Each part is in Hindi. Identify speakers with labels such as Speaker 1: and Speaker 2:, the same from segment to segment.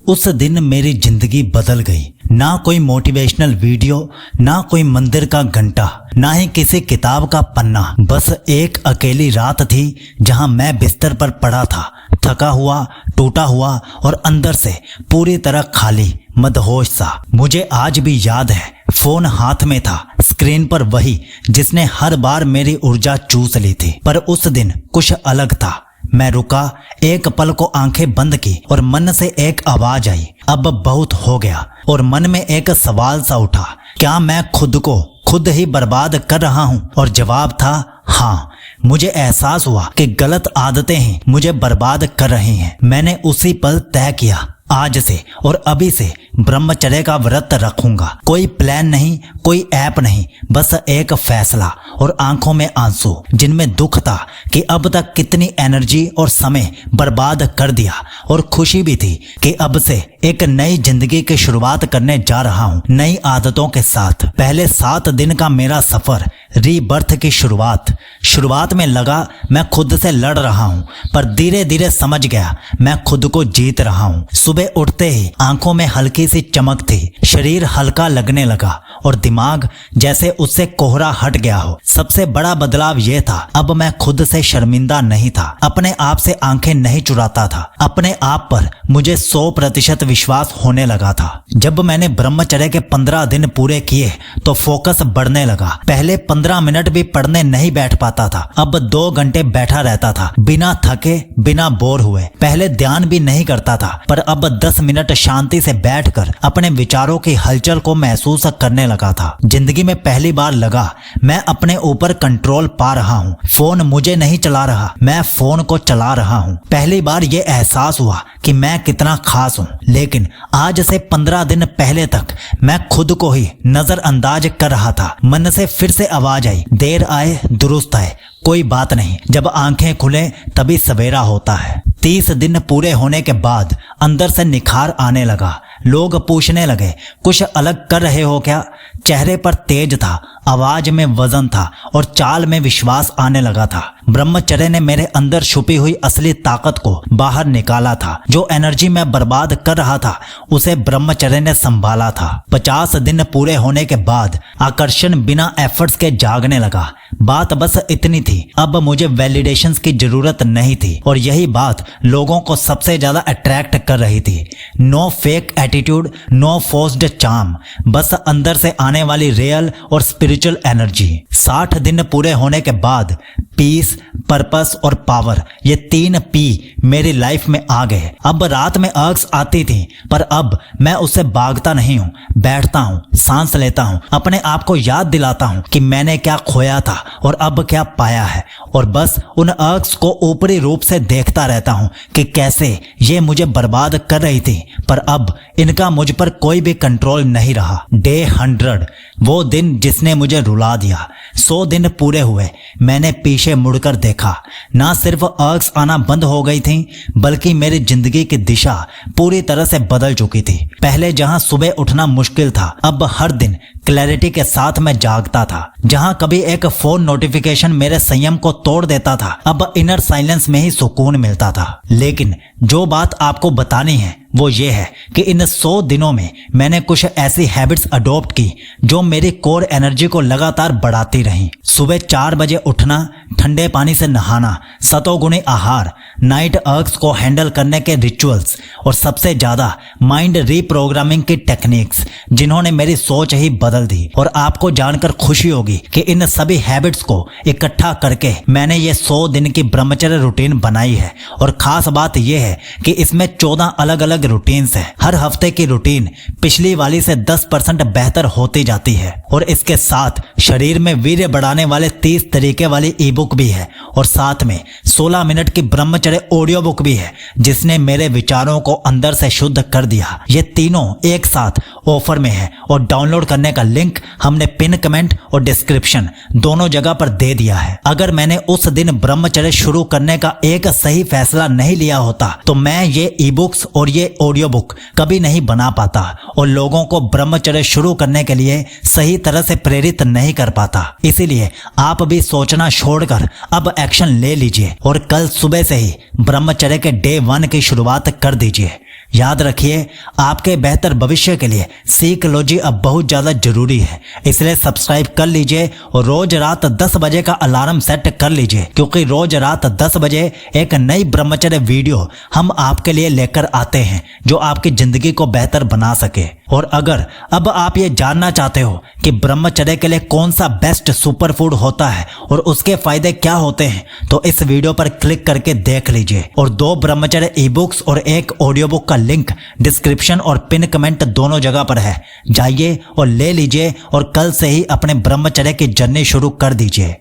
Speaker 1: उस दिन मेरी जिंदगी बदल गई। ना कोई मोटिवेशनल वीडियो, ना कोई मंदिर का घंटा, ना ही किसी किताब का पन्ना। बस एक अकेली रात थी जहां मैं बिस्तर पर पड़ा था, थका हुआ, टूटा हुआ और अंदर से पूरी तरह खाली, मदहोश सा। मुझे आज भी याद है, फोन हाथ में था, स्क्रीन पर वही जिसने हर बार मेरी ऊर्जा चूस ली थी। पर उस दिन कुछ अलग था। मैं रुका, एक पल को आंखें बंद की और मन से एक आवाज आई, अब बहुत हो गया। और मन में एक सवाल सा उठा, क्या मैं खुद को खुद ही बर्बाद कर रहा हूं? और जवाब था हाँ। मुझे एहसास हुआ कि गलत आदतें ही मुझे बर्बाद कर रही हैं। मैंने उसी पल तय किया, आज से और अभी से ब्रह्मचर्य का व्रत रखूंगा। कोई प्लान नहीं, कोई ऐप नहीं, बस एक फैसला और आंखों में आंसू जिनमें दुख था कि अब तक कितनी एनर्जी और समय बर्बाद कर दिया, और खुशी भी थी कि अब से एक नई जिंदगी की शुरुआत करने जा रहा हूं, नई आदतों के साथ। पहले 7 दिन का मेरा सफर, रीबर्थ की शुरुआत में लगा मैं खुद से लड़ रहा हूं, पर धीरे धीरे समझ गया मैं खुद को जीत रहा हूं। सुबह उठते ही आंखों में हल्की सी चमक थी, शरीर हल्का लगने लगा और दिमाग जैसे उससे कोहरा हट गया हो। सबसे बड़ा बदलाव यह था, अब मैं खुद से शर्मिंदा नहीं था, अपने आप से आंखें नहीं चुराता था, अपने आप पर मुझे 100% विश्वास होने लगा था। जब मैंने ब्रह्मचर्य के 15 दिन पूरे किए तो फोकस बढ़ने लगा। पहले 15 मिनट भी पढ़ने नहीं बैठ पाता था, अब 2 घंटे बैठा रहता था, बिना थके, बिना बोर हुए। पहले ध्यान भी नहीं करता था, पर अब 10 मिनट शांति से बैठकर अपने विचारों की हलचल को महसूस करने लगा था। जिंदगी में पहली बार लगा मैं अपने ऊपर कंट्रोल पा रहा हूँ। फोन मुझे नहीं चला रहा, मैं फोन को चला रहा हूँ। पहली बार ये एहसास हुआ कि मैं कितना खास हूँ। लेकिन आज से 15 दिन पहले तक मैं खुद को ही नजरअंदाज कर रहा था। मन से फिर से आवाज आई, देर आए दुरुस्त आए, कोई बात नहीं, जब आंखें खुले तभी सवेरा होता है। 30 दिन पूरे होने के बाद अंदर से निखार आने लगा। लोग पूछने लगे, कुछ अलग कर रहे हो क्या? चेहरे पर तेज था, आवाज में वजन था और चाल में विश्वास आने लगा था। ब्रह्मचर्य ने मेरे अंदर छुपी हुई असली ताकत को बाहर निकाला था। जो एनर्जी मैं बर्बाद कर रहा था, उसे ब्रह्मचर्य ने संभाला था। 50 दिन पूरे होने के बाद आकर्षण बिना एफर्ट्स के जागने लगा। बात बस इतनी थी, अब मुझे वैलिडेशंस की जरूरत नहीं थी, और यही बात लोगों को सबसे ज्यादा अट्रैक्ट कर रही थी। No fake attitude, no forced charm, बस अंदर से आने वाली रियल और स्पिरिचुअल एनर्जी। 60 दिन पूरे होने के बाद पीस, पर्पस और पावर, ये 3 पी मेरी लाइफ में आ गए। अब रात में अर्क्स आती थी, पर अब मैं उससे भागता नहीं हूँ, बैठता हूँ, सांस लेता हूँ, अपने आप को याद दिलाता हूँ कि मैंने क्या खोया था और अब क्या पाया है, और बस उन अर्क्स को ऊपरी रूप से देखता रहता हूँ कि कैसे ये मुझे बर्बाद कर रही थी, पर अब इनका मुझ पर कोई भी कंट्रोल नहीं रहा। डे 100, वो दिन जिसने मुझे रुला दिया। 100 दिन पूरे हुए, मैंने पीछे मुड़कर देखा, ना सिर्फ अर्क्स आना बंद हो गई थी, बल्कि मेरी जिंदगी की दिशा पूरी तरह से बदल चुकी थी। पहले जहां सुबह उठना मुश्किल था, अब हर दिन क्लैरिटी के साथ मैं जागता था। जहां कभी एक फोन नोटिफिकेशन मेरे संयम को तोड़ देता था, अब इनर साइलेंस में ही सुकून मिलता था। लेकिन जो बात आपको बतानी है वो ये है कि इन 100 दिनों में मैंने कुछ ऐसी हैबिट्स अडॉप्ट की जो मेरी कोर एनर्जी को लगातार बढ़ाती रहीं। सुबह 4 बजे उठना, ठंडे पानी से नहाना, सतोगुणी आहार, नाइट अर्क्स को हैंडल करने के रिचुअल्स, और सबसे ज्यादा माइंड रीप्रोग्रामिंग की टेक्निक्स, जिन्होंने मेरी सोच ही बदल दी। और आपको जानकर खुशी होगी कि इन सभी हैबिट्स को इकट्ठा करके मैंने ये 100 दिन की ब्रह्मचर्य रूटीन बनाई है। और खास बात यह है कि इसमें 14 अलग अलग रूटीन्स हैं। हर हफ्ते की रूटीन पिछली वाली से 10% बेहतर होती जाती है, और इसके साथ शरीर में वीर्य बढ़ाने वाले 30 तरीके वाली ई बुक भी है, और साथ में 16 मिनट की ब्रह्मचर्य ऑडियो बुक भी है, जिसने मेरे विचारों को अंदर से शुद्ध कर दिया। ये तीनों एक साथ ऑफर में है, और डाउनलोड करने का लिंक हमने पिन कमेंट और डिस्क्रिप्शन दोनों जगह पर दे दिया है। अगर मैंने उस दिन ब्रह्मचर्य शुरू करने का एक सही फैसला नहीं लिया होता, तो मैं ये ई बुक्स और ये ऑडियो बुक कभी नहीं बना पाता, और लोगों को ब्रह्मचर्य शुरू करने के लिए सही तरह से प्रेरित नहीं कर पाता। इसीलिए आप भी सोचना छोड़कर अब एक्शन ले लीजिए, और कल सुबह से ही ब्रह्मचर्य के डे 1 की शुरुआत कर दीजिए। याद रखिए, आपके बेहतर भविष्य के लिए साइकोलॉजी अब बहुत ज़्यादा जरूरी है। इसलिए सब्सक्राइब कर लीजिए और रोज रात 10 बजे का अलार्म सेट कर लीजिए, क्योंकि रोज रात 10 बजे एक नई ब्रह्मचर्य वीडियो हम आपके लिए लेकर आते हैं जो आपकी जिंदगी को बेहतर बना सके। और अगर अब आप ये जानना चाहते हो कि ब्रह्मचर्य के लिए कौन सा बेस्ट सुपर फूड होता है और उसके फायदे क्या होते हैं, तो इस वीडियो पर क्लिक करके देख लीजिए। और 2 ब्रह्मचर्य ई बुक्स और एक ऑडियो बुक का लिंक डिस्क्रिप्शन और पिन कमेंट दोनों जगह पर है, जाइए और ले लीजिए और कल से ही अपने ब्रह्मचर्य की जर्नी शुरू कर दीजिए।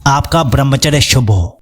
Speaker 1: आपका ब्रह्मचर्य शुभ हो।